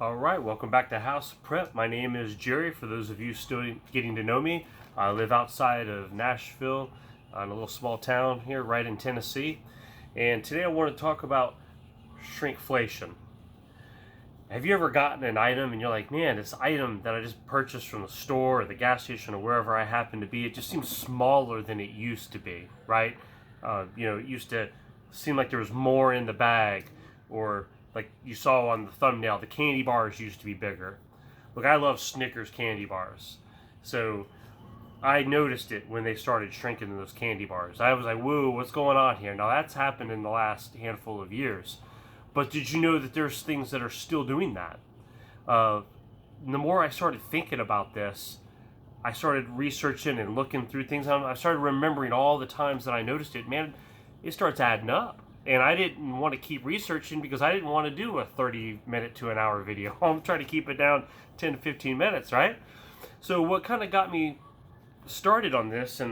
All right, welcome back to House Prep. My name is Jerry. For those of you still getting to know me, I live outside of Nashville, in a little small town here, right in Tennessee. And today I want to talk about shrinkflation. Have you ever gotten an item and you're like, man, this item that I just purchased from the store or the gas station or wherever I happen to be, it just seems smaller than it used to be, right? It used to seem like there was more in the bag, or like you saw on the thumbnail, the candy bars used to be bigger. Look, I love Snickers candy bars. So I noticed it when they started shrinking those candy bars. I was like, whoa, what's going on here? Now that's happened in the last handful of years. But did you know that there's things that are still doing that? The more I started thinking about this, I started researching and looking through things. I started remembering all the times that I noticed it. Man, it starts adding up. And I didn't want to keep researching because I didn't want to do a 30-minute to an hour video. I'm trying to keep it down 10 to 15 minutes, right? So what kind of got me started on this,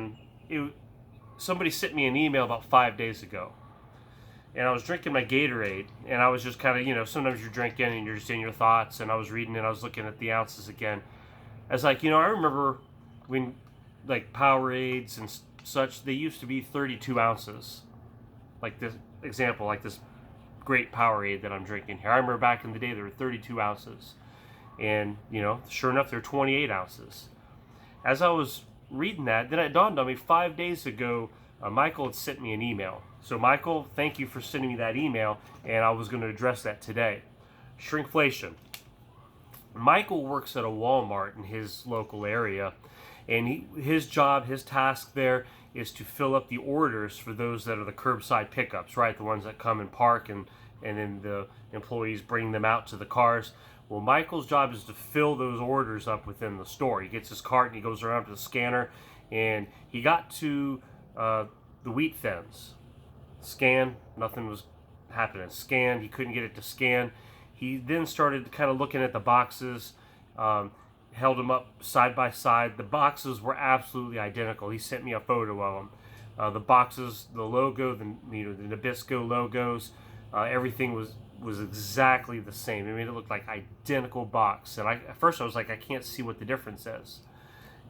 somebody sent me an email about 5 days ago. And I was drinking my Gatorade, and I was just kind of, sometimes you're drinking and you're just in your thoughts, and I was reading and I was looking at the ounces again. I was like, I remember when, like, Powerades and such, they used to be 32 ounces. Like this example, like this great Powerade that I'm drinking here. I remember back in the day, there were 32 ounces. And, sure enough, they're 28 ounces. As I was reading that, then it dawned on me 5 days ago, Michael had sent me an email. So Michael, thank you for sending me that email, and I was going to address that today. Shrinkflation. Michael works at a Walmart in his local area, and his task there is to fill up the orders for those that are the curbside pickups, right? The ones that come and park, and then the employees bring them out to the cars. Well, Michael's job is to fill those orders up within the store. He gets his cart and he goes around to the scanner, and he got to the wheat thins. Scan, nothing was happening. Scan, he couldn't get it to scan. He then started kind of looking at the boxes, held them up side by side. The boxes were absolutely identical. He sent me a photo of them. The boxes, the logo, the Nabisco logos, everything was exactly the same. I mean, it looked like identical box. And at first I was like, I can't see what the difference is.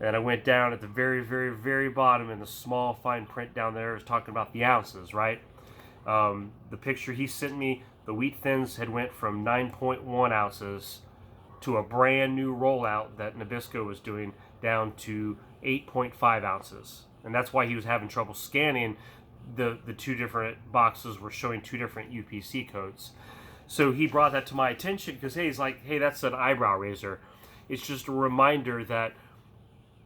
And I went down at the very, very, very bottom in the small fine print down there. It was talking about the ounces, right? The picture he sent me, the wheat thins had went from 9.1 ounces to a brand new rollout that Nabisco was doing down to 8.5 ounces. And that's why he was having trouble scanning. The two different boxes were showing two different UPC codes. So he brought that to my attention because, he's like, hey, that's an eyebrow raiser. It's just a reminder that,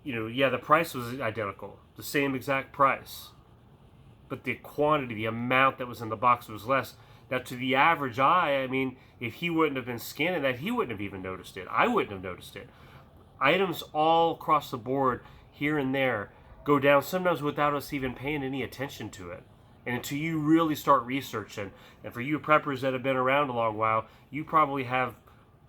the price was identical, the same exact price, but the quantity, the amount that was in the box was less. Now, to the average eye, I mean, if he wouldn't have been scanning that, he wouldn't have even noticed it. I wouldn't have noticed it. Items all across the board, here and there, go down sometimes without us even paying any attention to it. And until you really start researching, and for you preppers that have been around a long while, you probably have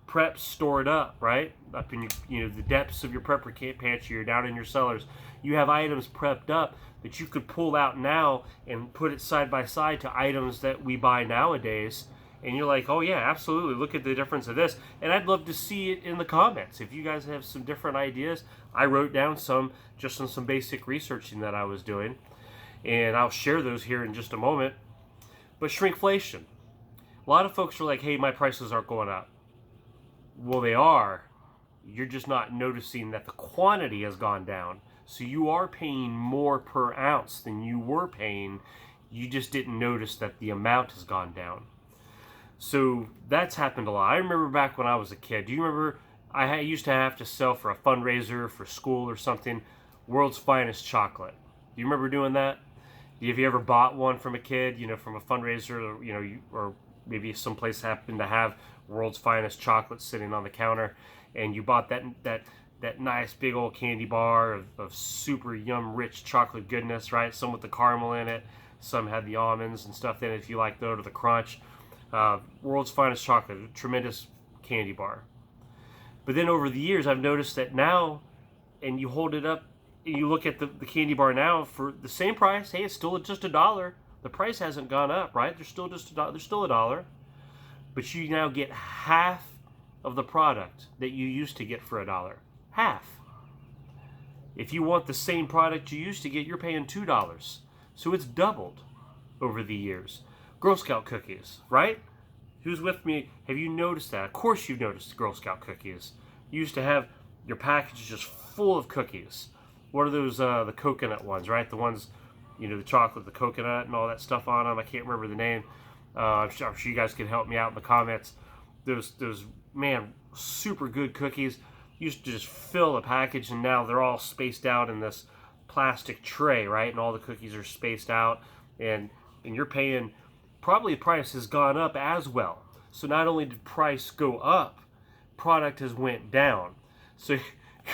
prep stored up, right? Up in the depths of your prepper pantry, or down in your cellars. You have items prepped up that you could pull out now and put it side by side to items that we buy nowadays. And you're like, oh yeah, absolutely, look at the difference of this. And I'd love to see it in the comments. If you guys have some different ideas, I wrote down some just on some basic researching that I was doing. And I'll share those here in just a moment. But shrinkflation. A lot of folks are like, hey, my prices aren't going up. Well, they are. You're just not noticing that the quantity has gone down. So you are paying more per ounce than you were paying. You just didn't notice that the amount has gone down. So that's happened a lot. I remember back when I was a kid. Do you remember I used to have to sell for a fundraiser for school or something, World's Finest chocolate. Do you remember doing that? Have you ever bought one from a kid, from a fundraiser, or maybe someplace happened to have World's Finest chocolate sitting on the counter, and you bought that nice big old candy bar of super yum rich chocolate goodness, right? Some with the caramel in it, some had the almonds and stuff in it if you like those, or the crunch. World's Finest chocolate, a tremendous candy bar. But then over the years, I've noticed that now, and you hold it up, and you look at the candy bar now for the same price. Hey, it's still just $1. The price hasn't gone up, right? There's still just $1. There's still $1. But you now get half of the product that you used to get for $1. Half. If you want the same product you used to get, you're paying $2. So it's doubled over the years. Girl Scout cookies, right? Who's with me? Have you noticed that? Of course you've noticed Girl Scout cookies. You used to have your package just full of cookies. What are those, the coconut ones, right? The ones, you know, the chocolate, the coconut, and all that stuff on them. I can't remember the name. I'm sure you guys can help me out in the comments. Those, man, super good cookies. You used to just fill a package, and now they're all spaced out in this plastic tray, right? And all the cookies are spaced out, and you're paying, probably the price has gone up as well. So not only did price go up, product has went down. So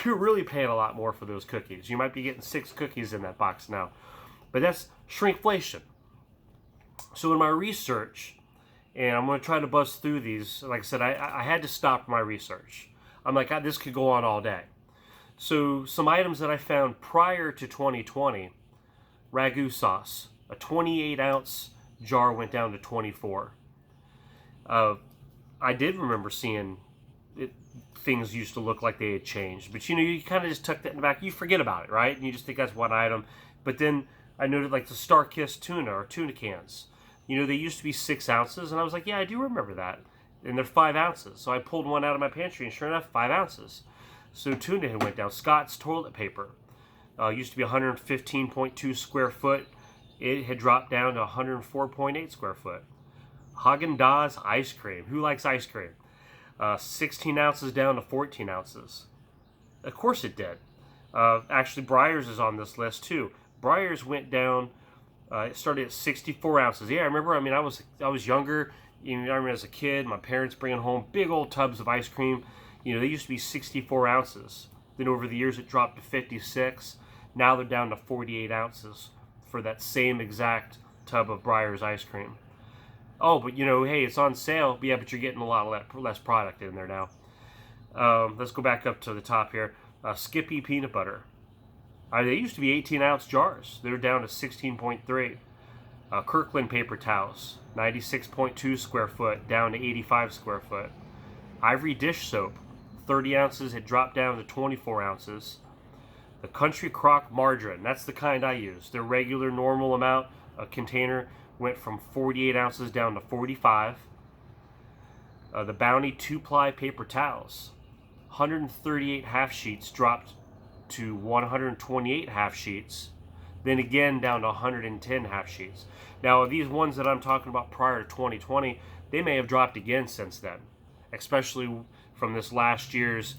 you're really paying a lot more for those cookies. You might be getting 6 cookies in that box now. But that's shrinkflation. So in my research, and I'm going to try to buzz through these, like I said, I had to stop my research. I'm like, this could go on all day. So some items that I found prior to 2020, ragu sauce, a 28-ounce jar went down to 24. I did remember seeing it, things used to look like they had changed, but you know, you kind of just tuck that in the back. You forget about it, right? And you just think that's one item. But then I noted like the Star-Kissed tuna or tuna cans. You know, they used to be 6 ounces, and I was like, yeah, I do remember that. And they're 5 ounces. So I pulled one out of my pantry, and sure enough, 5 ounces. So tuna had went down. Scott's toilet paper used to be 115.2 square foot. It had dropped down to 104.8 square foot. Haagen-Dazs Ice Cream. Who likes ice cream? 16 ounces down to 14 ounces. Of course it did. Actually, Breyers is on this list too. Breyers went down. It started at 64 ounces. Yeah, I remember. I mean, I was younger. You know, I remember as a kid, my parents bringing home big old tubs of ice cream. You know, they used to be 64 ounces. Then over the years, it dropped to 56. Now they're down to 48 ounces for that same exact tub of Breyers ice cream. Oh, but you know, hey, it's on sale. Yeah, but you're getting a lot less product in there now. Let's go back up to the top here. Skippy peanut butter. They used to be 18-ounce jars. They're down to 16.3. Kirkland paper towels, 96.2 square foot, down to 85 square foot. Ivory dish soap, 30 ounces, had dropped down to 24 ounces. The Country Crock margarine, that's the kind I use. Their regular normal amount, a container, went from 48 ounces down to 45. The Bounty 2-ply paper towels, 138 half sheets dropped to 128 half sheets, then again down to 110 half sheets. Now these ones that I'm talking about prior to 2020, they may have dropped again since then, especially from this last year's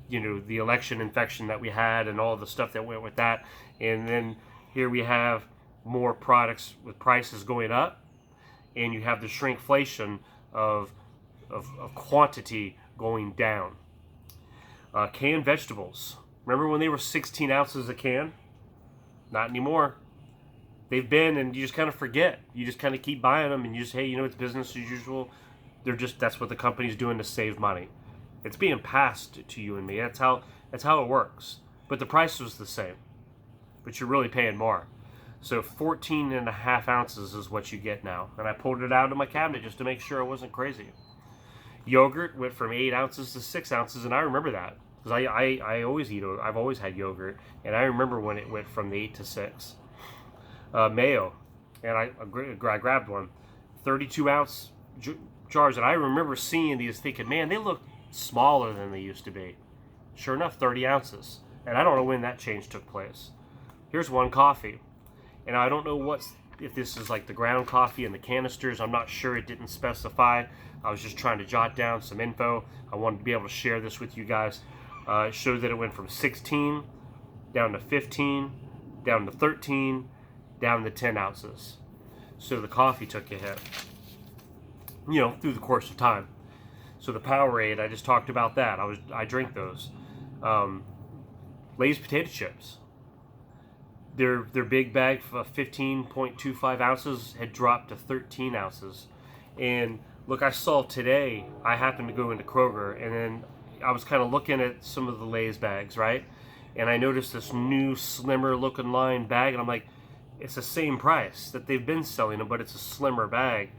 you know, the election infection that we had and all the stuff that went with that. And then here we have more products with prices going up, and you have the shrinkflation of quantity going down. Canned vegetables. Remember when they were 16 ounces a can? Not anymore. They've been, and you just kind of forget. You just kind of keep buying them, and you just, hey, you know, it's business as usual. That's what the company's doing to save money. It's being passed to you and me. That's how it works. But the price was the same, but you're really paying more. So 14.5 ounces is what you get now. And I pulled it out of my cabinet just to make sure I wasn't crazy. Yogurt went from 8 ounces to 6 ounces, and I remember that because I always eat. I've always had yogurt, and I remember when it went from the 8 to 6. Mayo, and I grabbed one, 32-ounce jars, and I remember seeing these, thinking, man, they look smaller than they used to be. Sure enough, 30 ounces, and I don't know when that change took place. Here's one coffee, and I don't know if this is like the ground coffee in the canisters. I'm not sure. It didn't specify. I was just trying to jot down some info. I wanted to be able to share this with you guys. It showed that it went from 16 down to 15, down to 13, down to 10 ounces. So the coffee took a hit, you know, through the course of time. So the Powerade, I just talked about that. I drink those. Lay's potato chips. Their big bag of 15.25 ounces had dropped to 13 ounces. And look, I saw today, I happened to go into Kroger, and then I was kind of looking at some of the Lay's bags, right? And I noticed this new, slimmer looking line bag, and I'm like, it's the same price that they've been selling them, but it's a slimmer bag.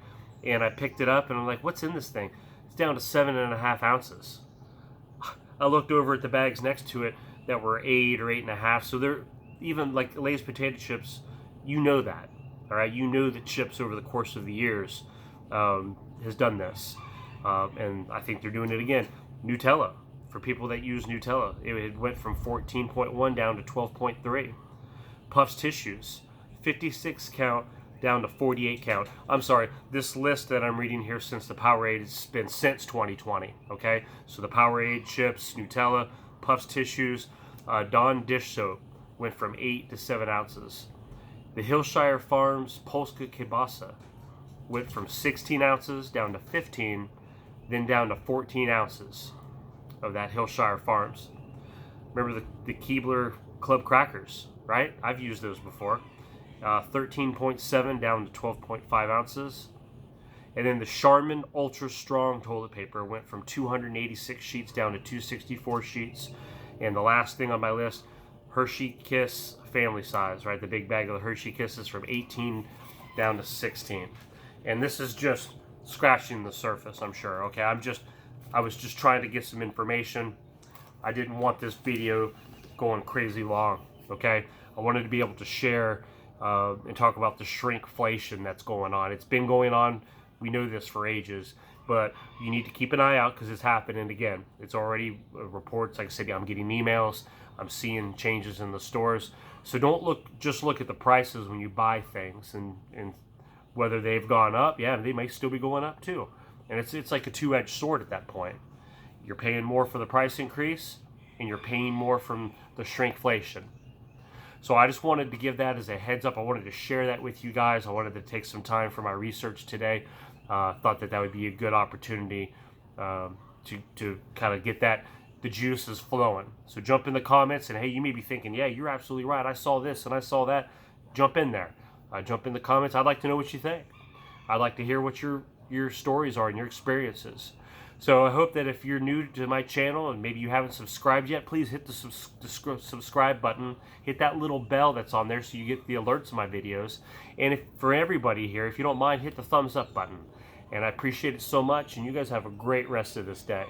And I picked it up, and I'm like, what's in this thing? It's down to 7.5 ounces. I looked over at the bags next to it that were 8 or 8.5. So they're even like Lay's potato chips. You know that, all right? You know that chips over the course of the years has done this, and I think they're doing it again. Nutella, for people that use Nutella, it went from 14.1 down to 12.3. Puffs tissues, 56 count down to 48 count. I'm sorry, this list that I'm reading here since the Powerade has been since 2020, okay? So the Powerade chips, Nutella, Puffs tissues, Dawn dish soap went from 8 to 7 ounces. The Hillshire Farms Polska Kielbasa went from 16 ounces down to 15, then down to 14 ounces of that Hillshire Farms. Remember the Keebler Club crackers, right? I've used those before. 13.7 down to 12.5 ounces. And then the Charmin Ultra Strong toilet paper went from 286 sheets down to 264 sheets. And the last thing on my list, Hershey Kiss family size, right? The big bag of the Hershey Kisses from 18 down to 16. And this is just scratching the surface, I'm sure. Okay, I was just trying to get some information. I didn't want this video going crazy long, okay? I wanted to be able to share and talk about the shrinkflation that's going on. It's been going on. We know this for ages, but you need to keep an eye out because it's happening again. It's already reports. Like I said, I'm getting emails. I'm seeing changes in the stores. So don't just look at the prices when you buy things and whether they've gone up. Yeah, they may still be going up too. And it's like a two-edged sword at that point. You're paying more for the price increase, and you're paying more from the shrinkflation. So I just wanted to give that as a heads up. I wanted to share that with you guys. I wanted to take some time for my research today. Thought that would be a good opportunity to kind of get the juices flowing. So jump in the comments, and hey, you may be thinking, yeah, you're absolutely right. I saw this and I saw that. Jump in there. Jump in the comments. I'd like to know what you think. I'd like to hear what your stories are and your experiences. So I hope that if you're new to my channel and maybe you haven't subscribed yet, please hit the subscribe button. Hit that little bell that's on there so you get the alerts of my videos. And for everybody here, if you don't mind, hit the thumbs up button. And I appreciate it so much, and you guys have a great rest of this day.